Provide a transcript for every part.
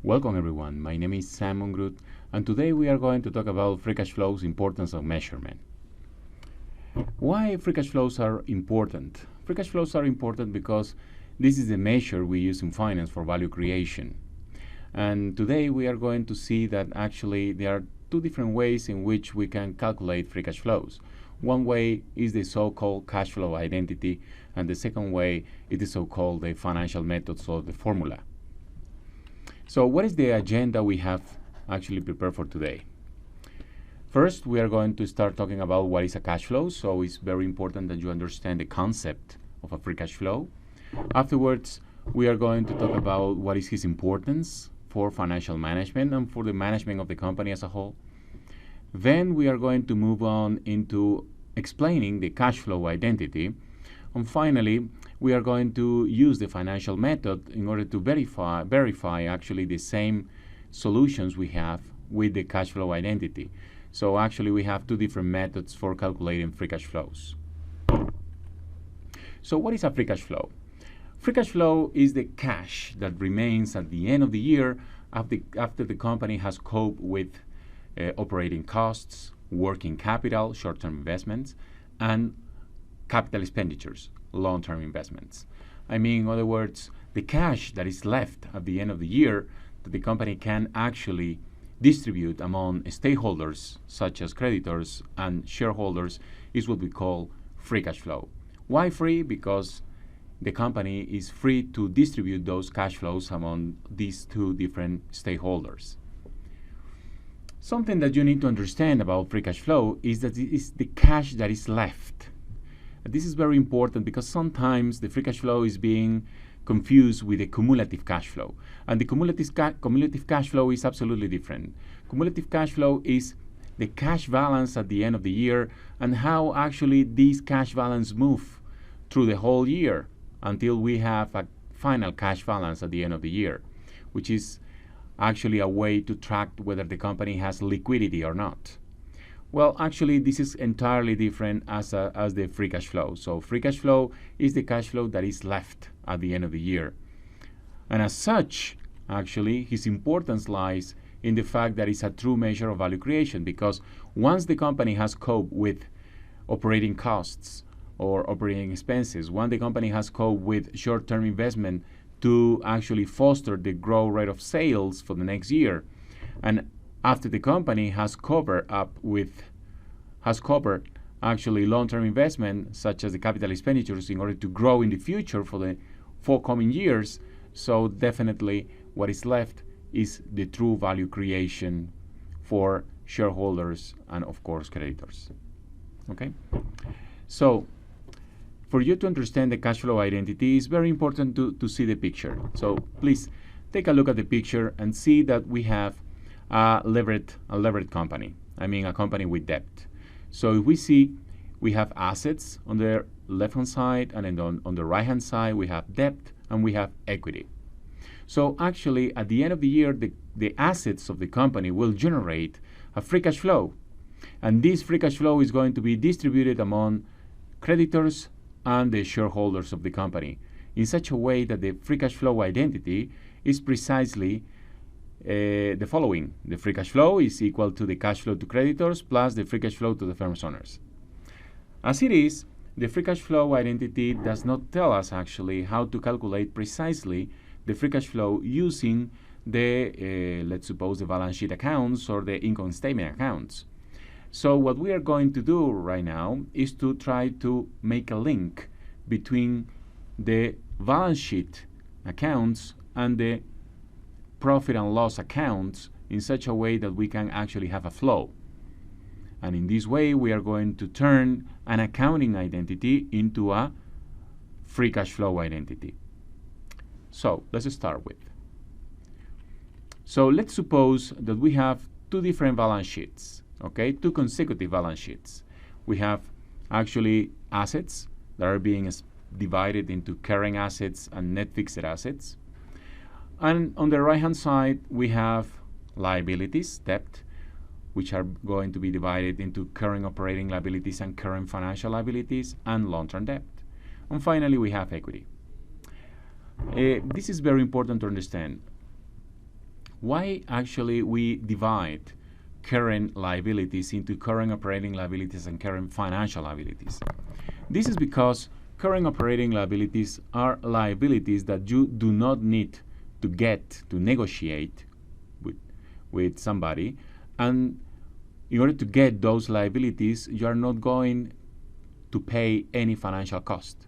Welcome everyone, my name is Sam Mungrut, and today we are going to talk about free cash flow's importance of measurement. Why free cash flows are important? Free cash flows are important because this is the measure we use in finance for value creation. And today we are going to see that actually there are two different ways in which we can calculate free cash flows. One way is the so-called cash flow identity, and the second way is the so-called the financial methods or the formula. So what is the agenda we have actually prepared for today? First, we are going to start talking about what is a cash flow. So it's very important that you understand the concept of a free cash flow. Afterwards, we are going to talk about what is his importance for financial management and for the management of the company as a whole. Then we are going to move on into explaining the cash flow identity. And finally, we are going to use the financial method in order to verify actually the same solutions we have with the cash flow identity. So actually we have two different methods for calculating free cash flows. So what is a free cash flow? Free cash flow is the cash that remains at the end of the year after the company has coped with operating costs, working capital, short-term investments, and capital expenditures, long-term investments. I mean, in other words, the cash that is left at the end of the year that the company can actually distribute among stakeholders, such as creditors and shareholders, is what we call free cash flow. Why free? Because the company is free to distribute those cash flows among these two different stakeholders. Something that you need to understand about free cash flow is that it is the cash that is left. This is very important because sometimes the free cash flow is being confused with the cumulative cash flow. And the cumulative cash flow is absolutely different. Cumulative cash flow is the cash balance at the end of the year and how actually this cash balance move through the whole year until we have a final cash balance at the end of the year, which is actually a way to track whether the company has liquidity or not. Well, actually, this is entirely different as the free cash flow. So free cash flow is the cash flow that is left at the end of the year. And as such, actually, his importance lies in the fact that it's a true measure of value creation, because once the company has coped with operating costs or operating expenses, once the company has coped with short-term investment to actually foster the growth rate of sales for the next year, and after the company has covered actually long-term investment such as the capital expenditures in order to grow in the future for the forthcoming years, so definitely what is left is the true value creation for shareholders and of course creditors. Okay, so for you to understand the cash flow identity, it's very important to see the picture. So please take a look at the picture and see that we have a levered company. I mean a company with debt. So if we see we have assets on the left-hand side, and then on the right-hand side we have debt and we have equity. So actually at the end of the year the assets of the company will generate a free cash flow. And this free cash flow is going to be distributed among creditors and the shareholders of the company in such a way that the free cash flow identity is precisely the following. The free cash flow is equal to the cash flow to creditors plus the free cash flow to the firm's owners. As it is, the free cash flow identity does not tell us actually how to calculate precisely the free cash flow using the, let's suppose, the balance sheet accounts or the income statement accounts. So what we are going to do right now is to try to make a link between the balance sheet accounts and the profit and loss accounts in such a way that we can actually have a flow. And in this way, we are going to turn an accounting identity into a free cash flow identity. So let's start with. So let's suppose that we have two different balance sheets, okay, two consecutive balance sheets. We have actually assets that are being divided into current assets and net fixed assets. And on the right-hand side, we have liabilities, debt, which are going to be divided into current operating liabilities and current financial liabilities and long-term debt. And finally, we have equity. This is very important to understand. Why actually we divide current liabilities into current operating liabilities and current financial liabilities? This is because current operating liabilities are liabilities that you do not need to negotiate with somebody, and in order to get those liabilities, you are not going to pay any financial cost.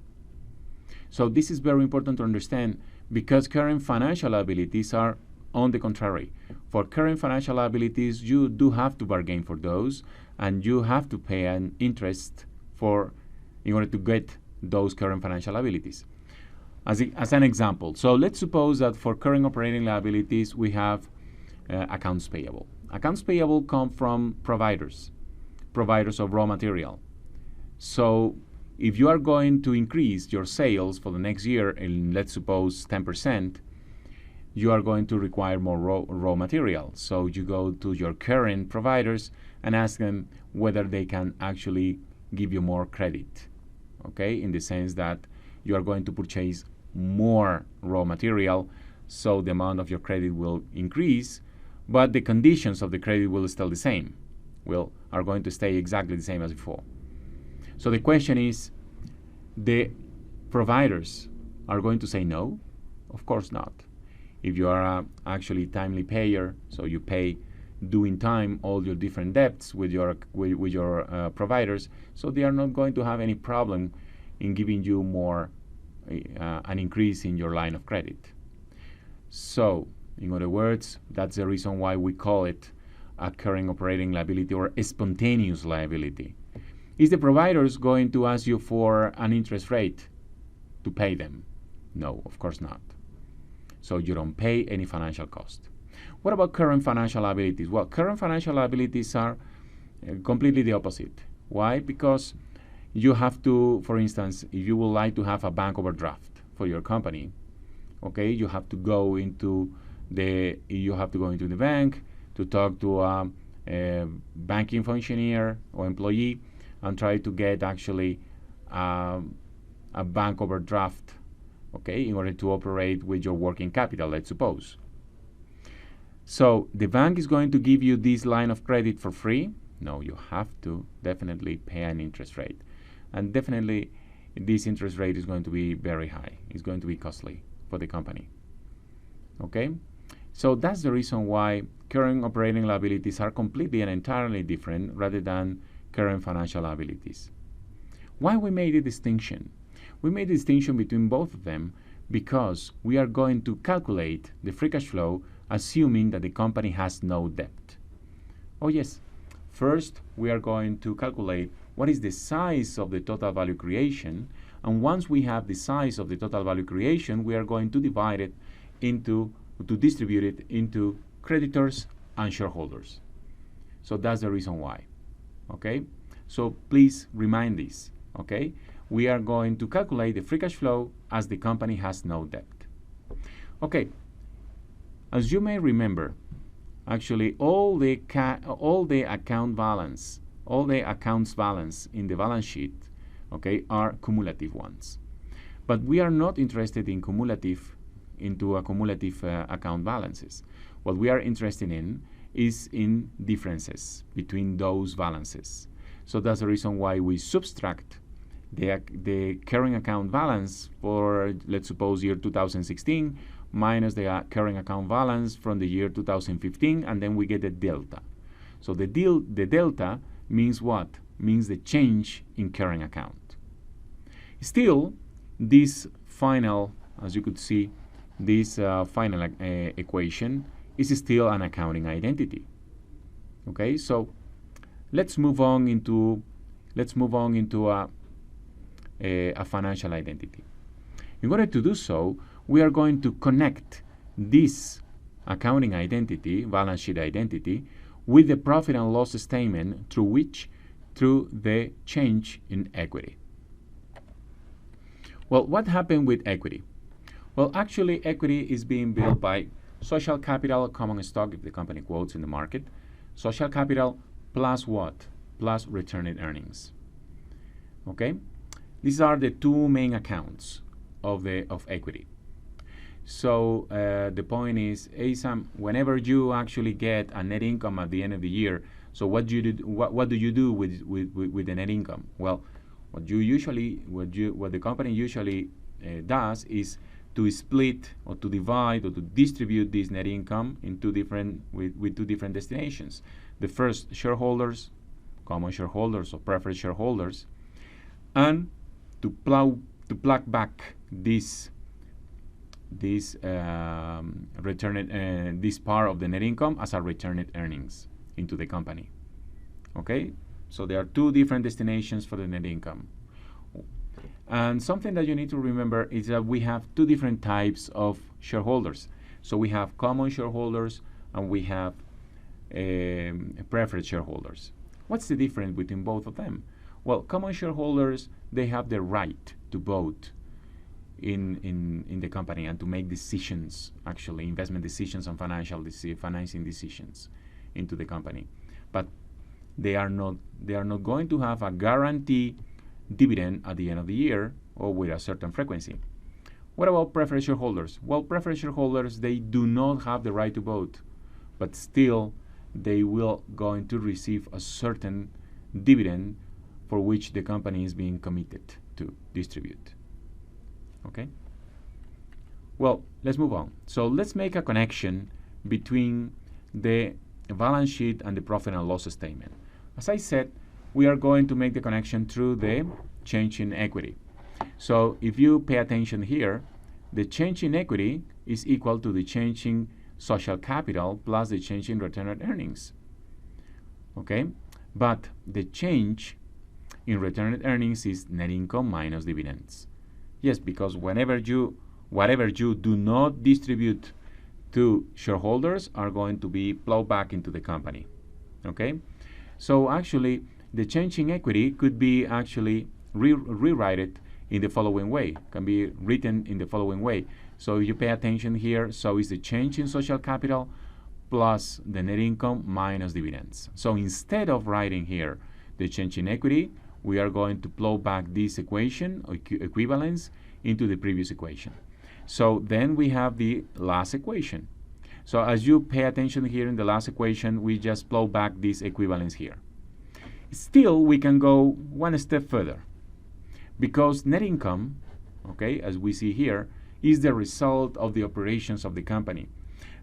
So this is very important to understand, because current financial liabilities are on the contrary. For current financial liabilities, you do have to bargain for those, and you have to pay an interest in order to get those current financial liabilities. As an example, so let's suppose that for current operating liabilities, we have accounts payable. Accounts payable come from providers of raw material. So if you are going to increase your sales for the next year in, let's suppose, 10%, you are going to require more raw material. So you go to your current providers and ask them whether they can actually give you more credit, okay, in the sense that you are going to purchase more raw material, so the amount of your credit will increase, but the conditions of the credit will still the same, are going to stay exactly the same as before. So the question is, the providers are going to say no? Of course not. If you are actually timely payer, so you pay due in time all your different debts with your providers, so they are not going to have any problem in giving you more, an increase in your line of credit. So, in other words, that's the reason why we call it a current operating liability or a spontaneous liability. Is the providers going to ask you for an interest rate to pay them? No, of course not. So you don't pay any financial cost. What about current financial liabilities? Well, current financial liabilities are completely the opposite. Why? Because you have to, for instance, if you would like to have a bank overdraft for your company, okay, you have to go into the bank to talk to a banking functionary or employee and try to get actually a bank overdraft, okay, in order to operate with your working capital, let's suppose. So the bank is going to give you this line of credit for free? No, you have to definitely pay an interest rate. And definitely this interest rate is going to be very high. It's going to be costly for the company. Okay? So that's the reason why current operating liabilities are completely and entirely different rather than current financial liabilities. Why we made a distinction? We made a distinction between both of them because we are going to calculate the free cash flow assuming that the company has no debt. Oh yes, first we are going to calculate what is the size of the total value creation, and once we have the size of the total value creation, we are going to distribute it into creditors and shareholders. So that's the reason why. Okay, so please remind this. Okay, we are going to calculate the free cash flow as the company has no debt. Okay, as you may remember, actually all the accounts balance in the balance sheet, okay, are cumulative ones. But we are not interested in cumulative account balances. What we are interested in is in differences between those balances. So that's the reason why we subtract the current account balance for, let's suppose, year 2016 minus the current account balance from the year 2015, and then we get the delta. So the delta means what? Means the change in current account. Still, this final, as you could see, this final equation is still an accounting identity. Okay, so let's move on into a financial identity. In order to do so, we are going to connect this accounting identity, balance sheet identity, with the profit and loss statement through the change in equity. Well, what happened with equity? Well, actually, equity is being built by social capital, common stock, if the company quotes in the market, social capital plus what? Plus retained earnings. Okay? These are the two main accounts of equity. So the point is, whenever you actually get a net income at the end of the year, so what do you do? What do you do with the net income? Well, what the company usually does is to split or to divide or to distribute this net income in two different destinations. The first, shareholders, common shareholders or preferred shareholders, and to plug back this part of the net income as a returned earnings into the company. Okay, so there are two different destinations for the net income. And something that you need to remember is that we have two different types of shareholders. So we have common shareholders and we have preferred shareholders. What's the difference between both of them? Well, common shareholders, they have the right to vote in the company and to make decisions, actually investment decisions and financing decisions into the company. But they are not going to have a guarantee dividend at the end of the year or with a certain frequency. What about preferred shareholders? Well, preferred shareholders, they do not have the right to vote, but still they will going to receive a certain dividend for which the company is being committed to distribute. Okay? Well, let's move on. So let's make a connection between the balance sheet and the profit and loss statement. As I said, we are going to make the connection through the change in equity. So if you pay attention here, the change in equity is equal to the change in social capital plus the change in returned earnings. Okay? But the change in returned earnings is net income minus dividends. Yes, because whatever you do not distribute to shareholders are going to be plowed back into the company. Okay? So actually, the change in equity could be actually rewritten in the following way, can be written in the following way. So if you pay attention here, so is the change in social capital plus the net income minus dividends. So instead of writing here the change in equity, we are going to plow back this equation, or equivalence, into the previous equation. So then we have the last equation. So as you pay attention here in the last equation, we just plow back this equivalence here. Still, we can go one step further, because net income, okay, as we see here, is the result of the operations of the company.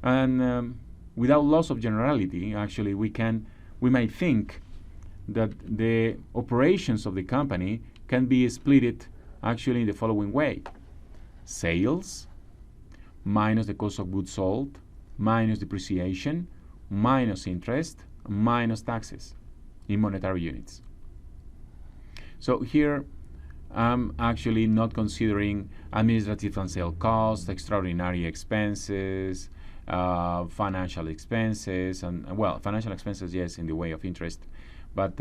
And without loss of generality, actually, we might think that the operations of the company can be split actually in the following way: sales minus the cost of goods sold minus depreciation minus interest minus taxes in monetary units. So here I'm actually not considering administrative and sale costs, extraordinary expenses, financial expenses, and well, financial expenses, yes, in the way of interest, but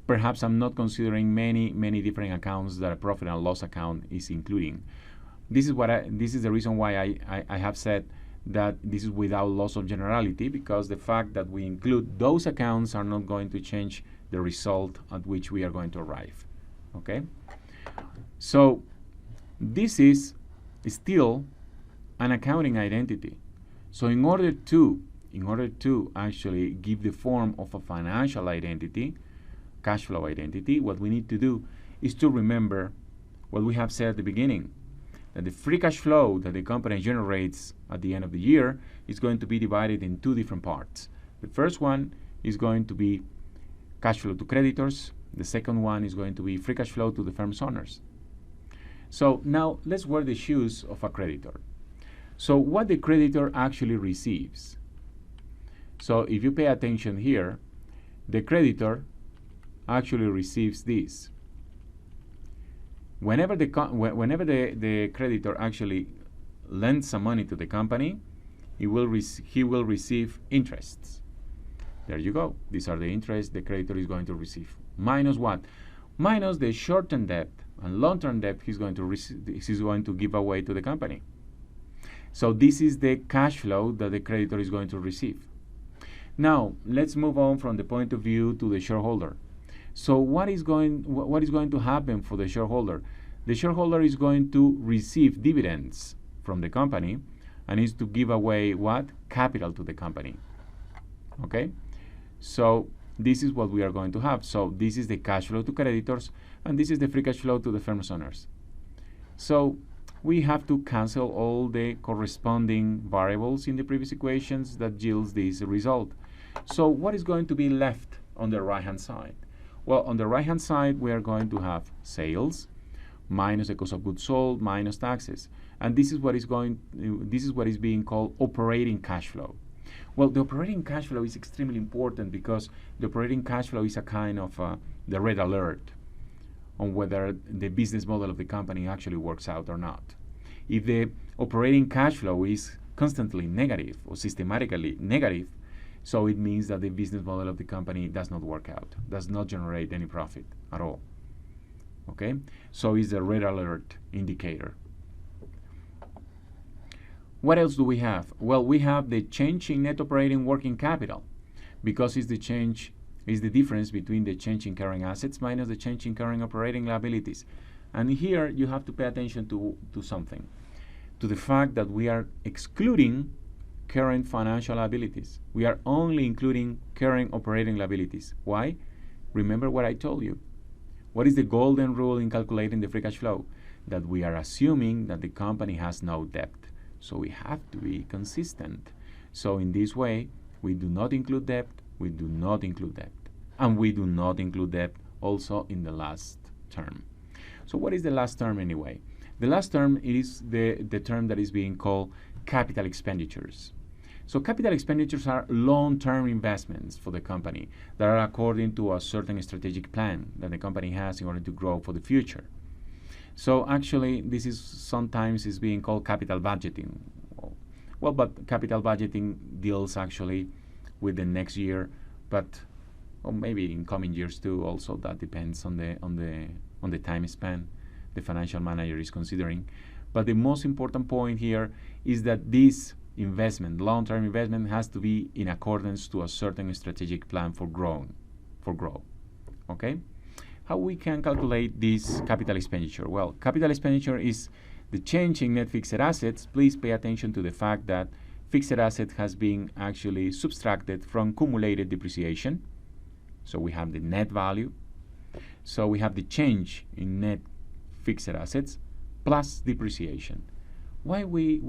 perhaps I'm not considering many different accounts that a profit and loss account is including. This is the reason why I have said that this is without loss of generality, because the fact that we include those accounts are not going to change the result at which we are going to arrive. Okay? So this is still an accounting identity. So in order to actually give the form of a financial identity, cash flow identity, what we need to do is to remember what we have said at the beginning, that the free cash flow that the company generates at the end of the year is going to be divided in two different parts. The first one is going to be cash flow to creditors. The second one is going to be free cash flow to the firm's owners. So now let's wear the shoes of a creditor. So what the creditor actually receives. So if you pay attention here, the creditor actually receives this. Whenever the creditor actually lends some money to the company, he will receive interests. There you go. These are the interests the creditor is going to receive. Minus what? Minus the short-term debt and long-term debt he's going to give away to the company. So this is the cash flow that the creditor is going to receive. Now let's move on from the point of view to the shareholder. So what is going to happen for the shareholder? The shareholder is going to receive dividends from the company, and is to give away what? Capital to the company. Okay? So this is what we are going to have. So this is the cash flow to creditors, and this is the free cash flow to the firm's owners. So we have to cancel all the corresponding variables in the previous equations that yields this result. So what is going to be left on the right-hand side? Well, on the right-hand side, we are going to have sales minus the cost of goods sold minus taxes, and this is what is being called operating cash flow. Well, the operating cash flow is extremely important because the operating cash flow is a kind of the red alert on whether the business model of the company actually works out or not. If the operating cash flow is constantly negative or systematically negative, so it means that the business model of the company does not work out, does not generate any profit at all. Okay, so it's a red alert indicator. What else do we have? Well, we have the change in net operating working capital, because it's the difference between the change in current assets minus the change in current operating liabilities. And here you have to pay attention to something, to the fact that we are excluding current financial liabilities. We are only including current operating liabilities. Why? Remember what I told you. What is the golden rule in calculating the free cash flow? That we are assuming that the company has no debt. So we have to be consistent. So in this way, we do not include debt, we do not include debt. And we do not include debt also in the last term. So what is the last term anyway? The last term is the term that is being called capital expenditures. So capital expenditures are long-term investments for the company that are according to a certain strategic plan that the company has in order to grow for the future. So actually, this is sometimes is being called capital budgeting. Well, but capital budgeting deals actually with the next year, but or maybe in coming years too. Also, that depends on the time span the financial manager is considering. But the most important point here is that this investment, long-term investment, has to be in accordance to a certain strategic plan for growth. Okay? How we can calculate this capital expenditure? Well, capital expenditure is the change in net fixed assets. Please pay attention to the fact that fixed asset has been actually subtracted from cumulated depreciation. So we have the net value. So we have the change in net fixed assets plus depreciation. Why we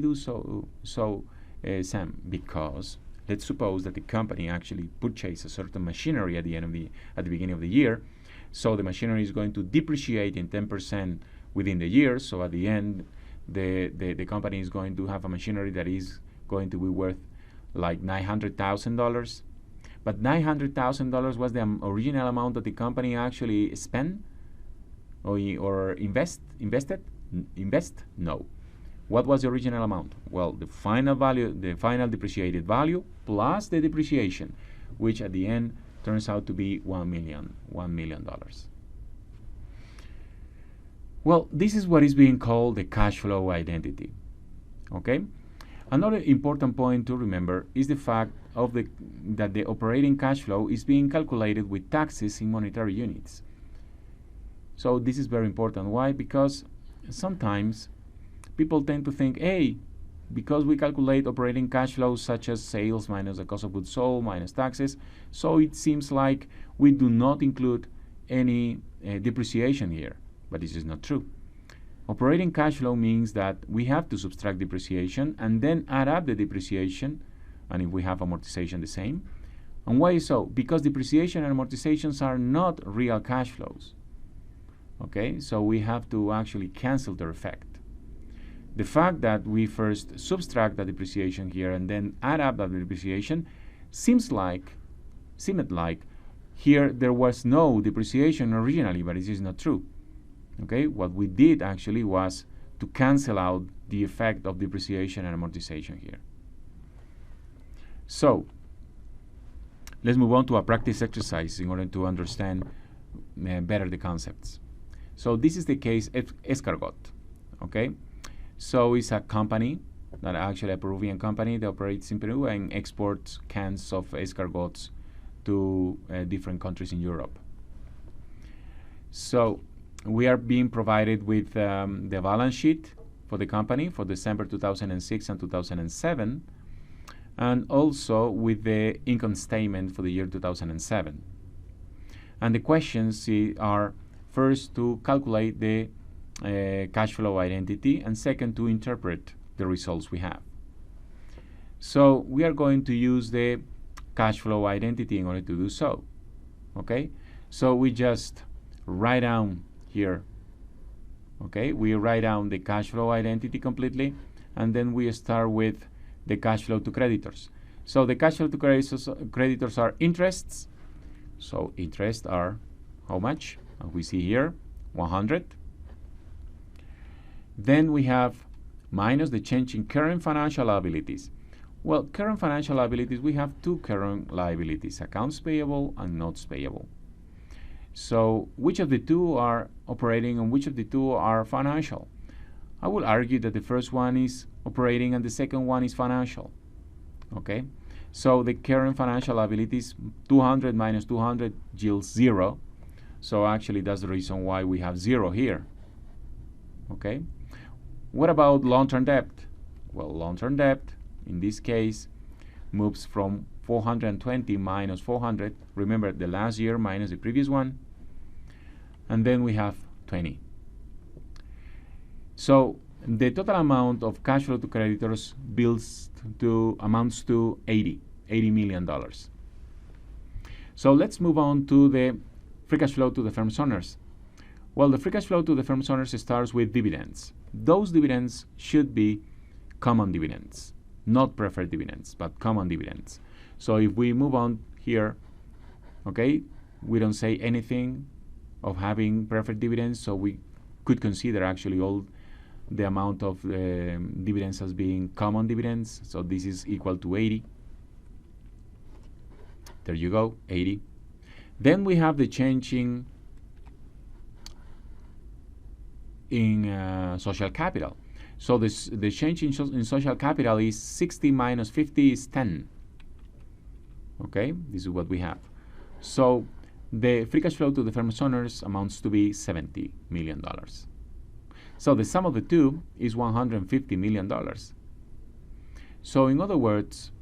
do so, Sam? Because let's suppose that the company actually purchased a certain machinery at the beginning of the year. So the machinery is going to depreciate in 10% within the year. So at the end, the company is going to have a machinery that is going to be worth like $900,000. But $900,000 was the original amount that the company actually spent or invested? No. What was the original amount? Well, the final value, the final depreciated value plus the depreciation, which at the end turns out to be $1 million. Well, this is what is being called the cash flow identity. Okay? Another important point to remember is the fact that the operating cash flow is being calculated with taxes in monetary units. So this is very important. Why? Because sometimes people tend to think, hey, because we calculate operating cash flows such as sales minus the cost of goods sold minus taxes, so it seems like we do not include any depreciation here. But this is not true. Operating cash flow means that we have to subtract depreciation and then add up the depreciation, and if we have amortization, the same. And why so? Because depreciation and amortizations are not real cash flows. Okay, so we have to actually cancel their effect. The fact that we first subtract the depreciation here and then add up the depreciation seemed like here there was no depreciation originally, but this is not true. Okay, what we did actually was to cancel out the effect of depreciation and amortization here. So let's move on to a practice exercise in order to understand better the concepts. So this is the case Escargot. Okay, so it's a company that actually a Peruvian company that operates in Peru and exports cans of escargots to different countries in Europe. So we are being provided with the balance sheet for the company for December 2006 and 2007, and also with the income statement for the year 2007. And the questions are first to calculate the cash flow identity, and second to interpret the results we have. So we are going to use the cash flow identity in order to do so. Okay, so we just write down here. Okay, we write down the cash flow identity completely, and then we start with the cash flow to creditors. So the cash flow to creditors are interests. So interests are how much? We see here 100. Then we have minus the change in current financial liabilities. Well, current financial liabilities, we have two current liabilities, accounts payable and notes payable. So which of the two are operating and which of the two are financial? I will argue that the first one is operating and the second one is financial. Okay, so the current financial liabilities, 200 minus 200 yields 0. So actually that's the reason why we have 0 here. Okay, what about long-term debt? Well, long-term debt in this case moves from 420 minus 400. Remember the last year minus the previous one. And then we have 20. So the total amount of cash flow to creditors amounts to $80 million. So let's move on to the free cash flow to the firm's owners. Well, the free cash flow to the firm's owners starts with dividends. Those dividends should be common dividends, not preferred dividends, but common dividends. So if we move on here, okay, we don't say anything of having preferred dividends, so we could consider actually all the amount of dividends as being common dividends. So this is equal to 80. There you go, 80. Then we have the change in social capital. So the change in social capital is 60 minus 50 is 10. Okay, this is what we have. So the free cash flow to the firm's owners amounts to be $70 million. So the sum of the two is $150 million. So in other words,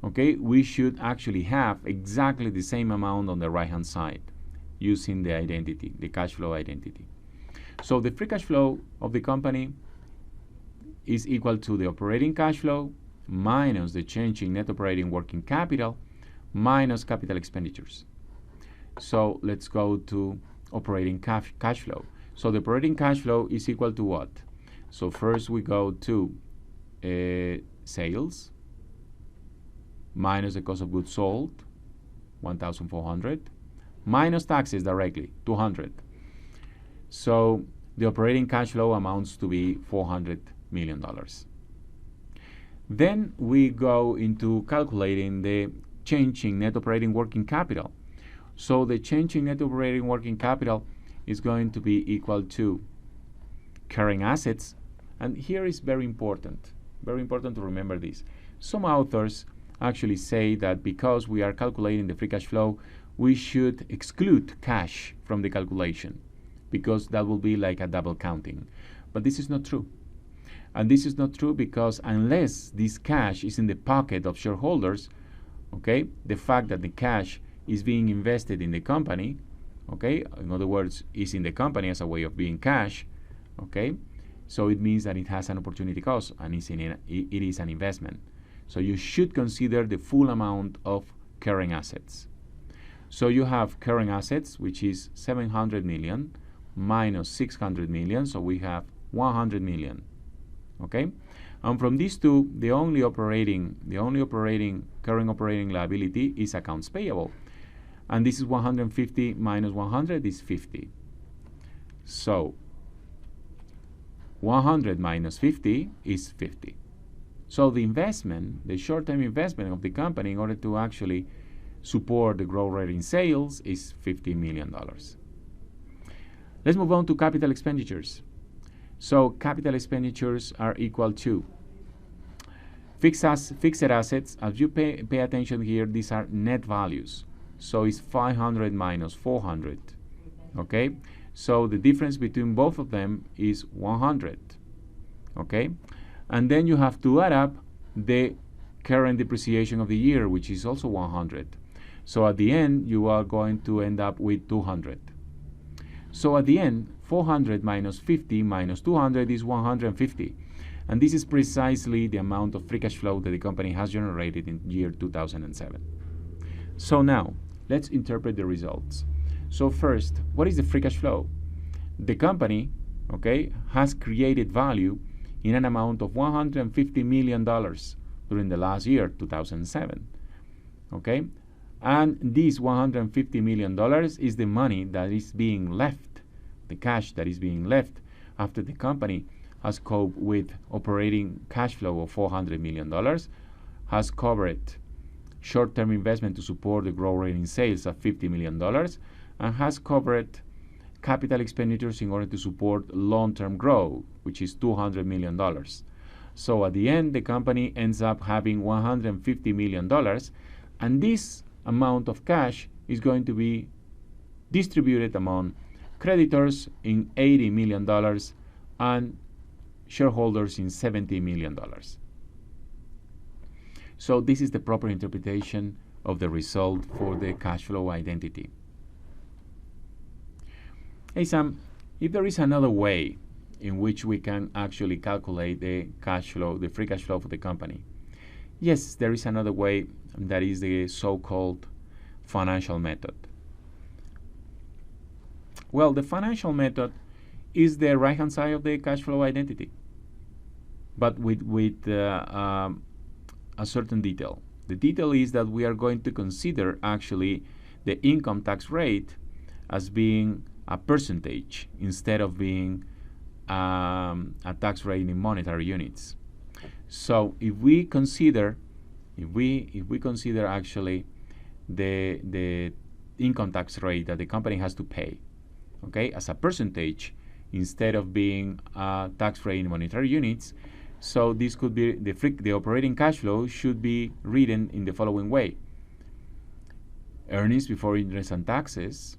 okay, we should actually have exactly the same amount on the right-hand side using the identity, the cash flow identity. So the free cash flow of the company is equal to the operating cash flow minus the change in net operating working capital minus capital expenditures. So let's go to operating cash flow. So the operating cash flow is equal to what? So first we go to sales minus the cost of goods sold, 1,400, minus taxes directly, 200. So the operating cash flow amounts to be $400 million. Then we go into calculating the change in net operating working capital. So the change in net operating working capital is going to be equal to current assets. And here is very important to remember this. Some authors actually say that because we are calculating the free cash flow, we should exclude cash from the calculation, because that will be like a double counting. But this is not true. And this is not true because unless this cash is in the pocket of shareholders, okay, the fact that the cash is being invested in the company, okay, in other words, is in the company as a way of being cash, okay, so it means that it has an opportunity cost and it is an investment. So you should consider the full amount of current assets. So you have current assets, which is 700 million minus 600 million, so we have 100 million. Okay, and from these two, the only operating current operating liability is accounts payable, and this is 150 minus 100 is 50. So 100 minus 50 is 50. So the investment, the short-term investment of the company in order to actually support the growth rate in sales is $50 million. Let's move on to capital expenditures. So capital expenditures are equal to fixed assets. As you pay attention here, these are net values. So it's 500 minus 400. Okay, so the difference between both of them is 100. okay? And then you have to add up the current depreciation of the year, which is also 100. So at the end, you are going to end up with 200. So at the end, 400 minus 50 minus 200 is 150. And this is precisely the amount of free cash flow that the company has generated in year 2007. So now, let's interpret the results. So first, what is the free cash flow? The company, okay, has created value in an amount of $150 million during the last year, 2007, okay? And this $150 million is the money that is being left, the cash that is being left after the company has coped with operating cash flow of $400 million, has covered short-term investment to support the growth rate in sales of $50 million, and has covered capital expenditures in order to support long-term growth, which is $200 million. So at the end, the company ends up having $150 million, and this amount of cash is going to be distributed among creditors in $80 million and shareholders in $70 million. So this is the proper interpretation of the result for the cash flow identity. Hey Sam, if there is another way in which we can actually calculate the cash flow, the free cash flow for the company. Yes, there is another way, that is the so-called financial method. Well, the financial method is the right-hand side of the cash flow identity, but with a certain detail. The detail is that we are going to consider actually the income tax rate as being a percentage instead of being a tax rate in monetary units. So if we consider actually the income tax rate that the company has to pay, okay, as a percentage instead of being a tax rate in monetary units, so this could be the operating cash flow should be written in the following way: earnings before interest and taxes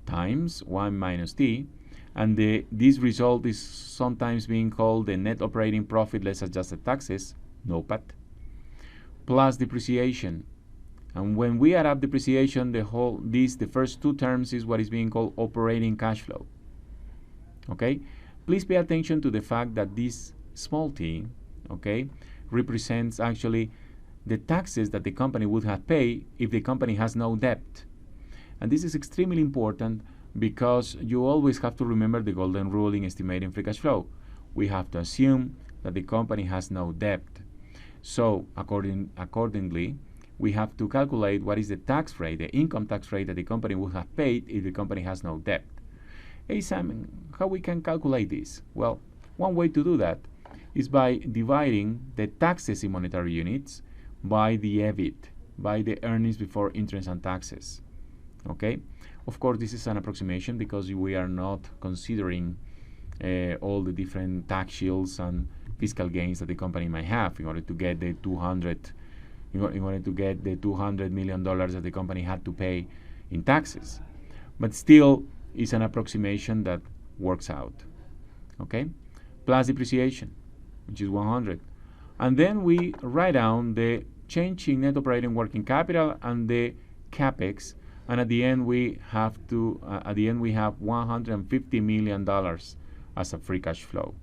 times 1 minus t, and this result is sometimes being called the net operating profit less adjusted taxes, NOPAT, plus depreciation. And when we add up depreciation, the first two terms is what is being called operating cash flow. Okay, please pay attention to the fact that this small t, okay, represents actually the taxes that the company would have paid if the company has no debt. And this is extremely important because you always have to remember the golden rule in estimating free cash flow. We have to assume that the company has no debt. So accordingly, we have to calculate what is the tax rate, the income tax rate that the company would have paid if the company has no debt. Hey Sam, how we can calculate this? Well, one way to do that is by dividing the taxes in monetary units by the EBIT, by the earnings before interest and taxes. Okay, of course this is an approximation because we are not considering all the different tax shields and fiscal gains that the company might have in order to get the $200 million that the company had to pay in taxes. But still, it's an approximation that works out. Okay, plus depreciation, which is 100, and then we write down the change in net operating working capital and the capex. And at the end, we have $150 million as a free cash flow.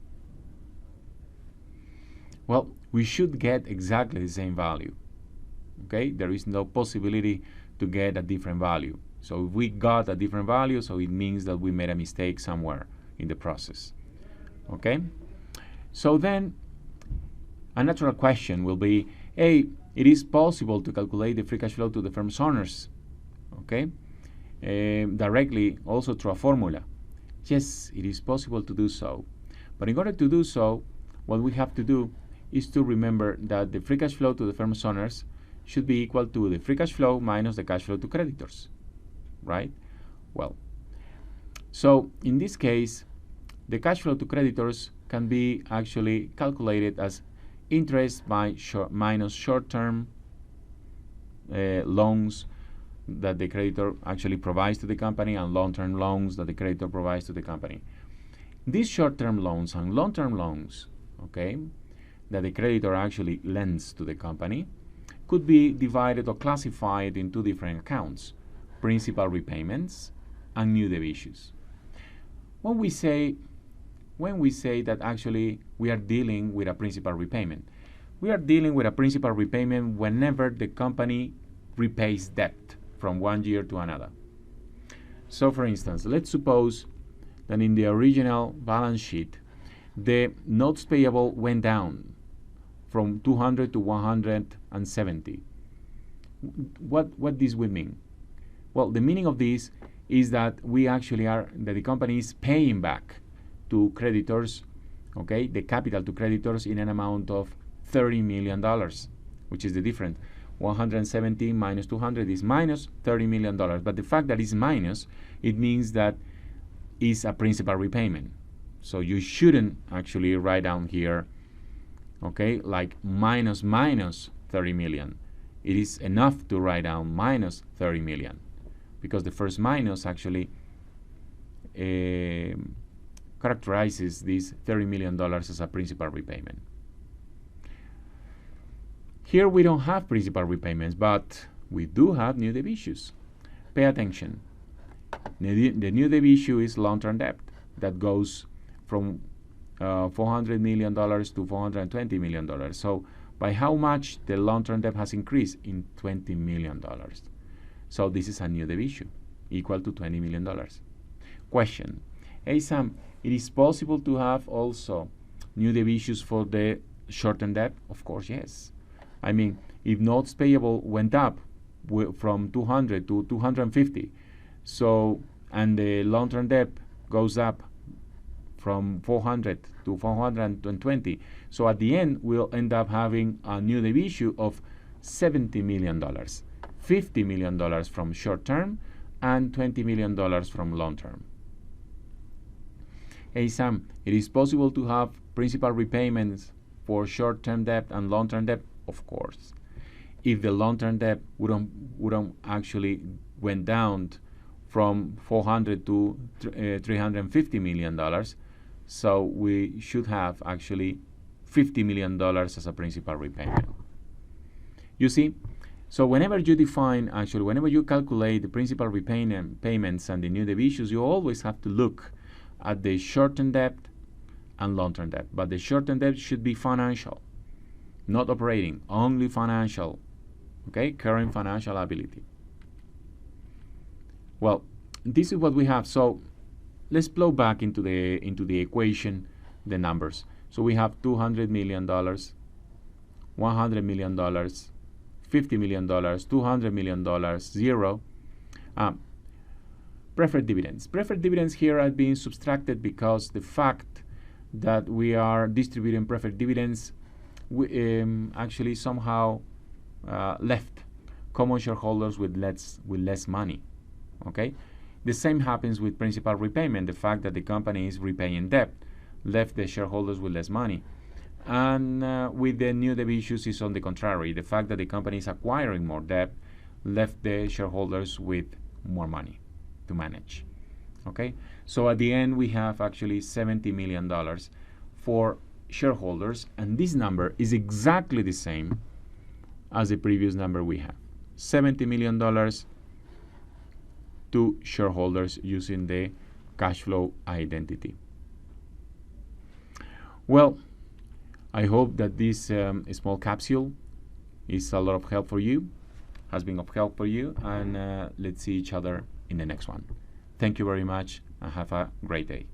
Well, we should get exactly the same value. Okay, there is no possibility to get a different value. So if we got a different value, so it means that we made a mistake somewhere in the process. Okay, so then a natural question will be, hey, it is possible to calculate the free cash flow to the firm's owners, okay, directly also through a formula. Yes, it is possible to do so. But in order to do so, what we have to do is to remember that the free cash flow to the firm's owners should be equal to the free cash flow minus the cash flow to creditors, right? Well, so in this case, the cash flow to creditors can be actually calculated as interest minus short-term loans that the creditor actually provides to the company and long-term loans that the creditor provides to the company. These short-term loans and long-term loans okay, that the creditor actually lends to the company, could be divided or classified in two different accounts: principal repayments and new debt issues. When we say that actually we are dealing with a principal repayment, we are dealing with a principal repayment whenever the company repays debt from one year to another. So for instance, let's suppose that in the original balance sheet, the notes payable went down from 200 to 170. What this would mean? Well, the meaning of this is that that the company is paying back to creditors, okay, the capital to creditors in an amount of $30 million, which is the difference. 170 minus 200 is minus $30 million. But the fact that it's minus, it means that it's a principal repayment. So you shouldn't actually write down here, okay, like minus 30 million. It is enough to write down minus 30 million, because the first minus actually characterizes this $30 million as a principal repayment. Here we don't have principal repayments, but we do have new debt issues. Pay attention. The new debt issue is long-term debt that goes from $400 million to $420 million. So by how much the long-term debt has increased? In $20 million. So this is a new debt issue, equal to $20 million. Question: hey Sam, it is possible to have also new debt issues for the short-term debt? Of course, yes. I mean, if notes payable went up from 200 to 250, so, and the long-term debt goes up from 400 to 420, so at the end we'll end up having a new debt issue of $70 million, $50 million from short-term and $20 million from long-term. Hey Sam, it is possible to have principal repayments for short-term debt and long-term debt? Of course. If the long-term debt wouldn't actually went down from 400 to $350 million, so we should have actually $50 million as a principal repayment. You see, so whenever you calculate the principal payments and the new debt issues, you always have to look at the short-term debt and long-term debt. But the short-term debt should be financial, not operating, only financial, okay, current financial liability. Well, this is what we have. So let's blow back into the equation the numbers. So we have $200 million, $100 million, $50 million, $200 million, zero. Preferred dividends. Preferred dividends here are being subtracted because the fact that we are distributing preferred dividends actually somehow left common shareholders with less money. Okay, the same happens with principal repayment. The fact that the company is repaying debt left the shareholders with less money, and with the new debt issues is on the contrary. The fact that the company is acquiring more debt left the shareholders with more money to manage. Okay, so at the end we have actually $70 million for shareholders, and this number is exactly the same as the previous number we have. $70 million to shareholders using the cash flow identity. Well, I hope that this small capsule is a lot of help for you, has been of help for you, and let's see each other in the next one. Thank you very much and have a great day.